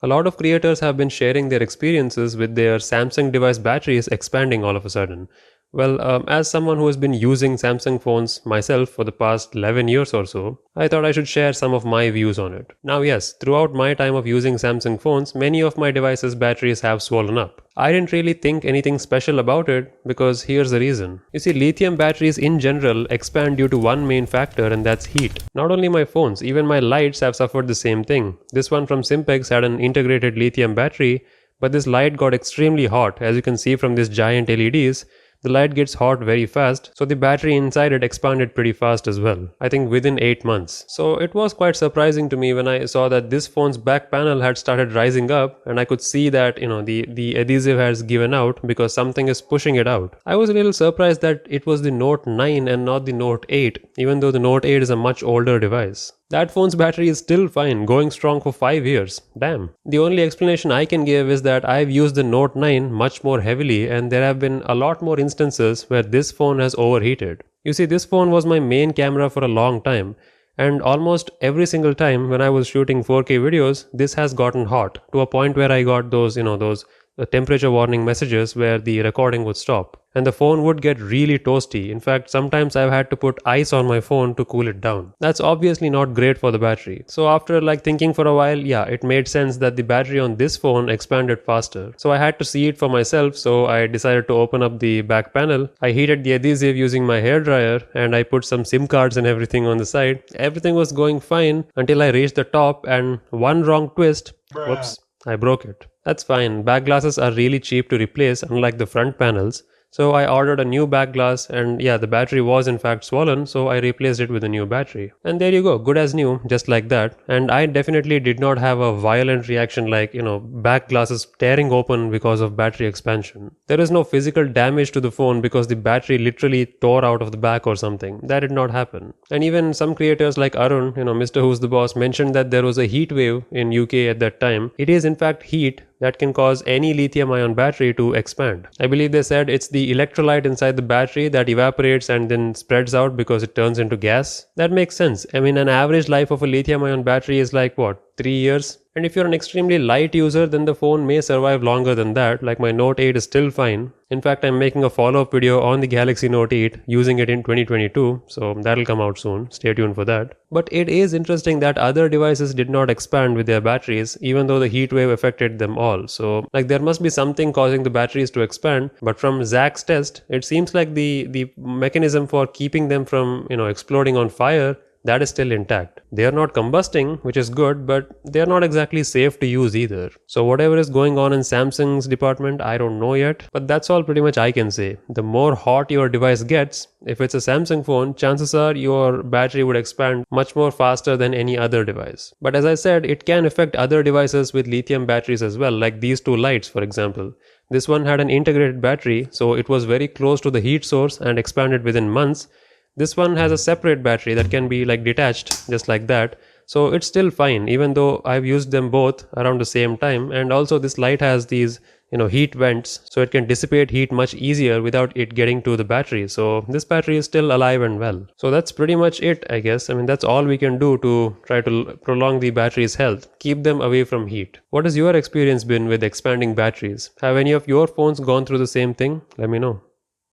A lot of creators have been sharing their experiences with their Samsung device batteries expanding all of a sudden. Well, as someone who has been using Samsung phones myself for the past 11 years or so, I thought I should share some of my views on it. Now, yes, throughout my time of using Samsung phones, many of my devices' batteries have swollen up. I didn't really think anything special about it because here's the reason. You see, lithium batteries in general expand due to one main factor, and that's heat. Not only my phones, even my lights have suffered the same thing. This one from Simpex had an integrated lithium battery, but this light got extremely hot, as you can see from these giant LEDs. The light gets hot very fast, so the battery inside it expanded pretty fast as well. I think within 8 months. So it was quite surprising to me when I saw that this phone's back panel had started rising up, and I could see that, the adhesive has given out because something is pushing it out. I was a little surprised that it was the Note 9 and not the Note 8, even though the Note 8 is a much older device. That phone's battery is still fine, going strong for 5 years. Damn. The only explanation I can give is that I've used the Note 9 much more heavily, and there have been a lot more instances where this phone has overheated. You see, this phone was my main camera for a long time, and almost every single time when I was shooting 4K videos, this has gotten hot to a point where I got those temperature warning messages where the recording would stop. And the phone would get really toasty. In fact, sometimes I've had to put ice on my phone to cool it down. That's obviously not great for the battery. So after thinking for a while, yeah, it made sense that the battery on this phone expanded faster. So I had to see it for myself, so I decided to open up the back panel. I heated the adhesive using my hairdryer, and I put some SIM cards and everything on the side. Everything was going fine until I reached the top, and one wrong twist, whoops, I broke it. That's fine. Back glasses are really cheap to replace, unlike the front panels. So I ordered a new back glass, and yeah, the battery was in fact swollen, so I replaced it with a new battery. And there you go, good as new, just like that. And I definitely did not have a violent reaction like, back glasses tearing open because of battery expansion. There is no physical damage to the phone because the battery literally tore out of the back or something. That did not happen. And even some creators like Arun, Mr. Who's the Boss, mentioned that there was a heat wave in UK at that time. It is in fact heat that can cause any lithium-ion battery to expand. I believe they said it's the electrolyte inside the battery that evaporates and then spreads out because it turns into gas. That makes sense. I mean, an average life of a lithium-ion battery is 3 years? And if you're an extremely light user, then the phone may survive longer than that. Like my Note 8 is still fine. In fact, I'm making a follow-up video on the Galaxy Note 8 using it in 2022, so that'll come out soon. Stay tuned for that. But it is interesting that other devices did not expand with their batteries, even though the heat wave affected them all. So there must be something causing the batteries to expand. But from Zach's test, it seems like the mechanism for keeping them from exploding on fire, that is still intact. They are not combusting, which is good, but they are not exactly safe to use either. So whatever is going on in Samsung's department, I don't know yet, but that's all pretty much I can say. The more hot your device gets, if it's a Samsung phone, chances are your battery would expand much more faster than any other device. But as I said, it can affect other devices with lithium batteries as well, like these two lights, for example. This one had an integrated battery, so it was very close to the heat source and expanded within months. This one has a separate battery that can be detached just like that. So it's still fine even though I've used them both around the same time. And also this light has these heat vents, so it can dissipate heat much easier without it getting to the battery. So this battery is still alive and well. So that's pretty much it, I guess. I mean, that's all we can do to try to prolong the battery's health, keep them away from heat. What has your experience been with expanding batteries? Have any of your phones gone through the same thing? Let me know.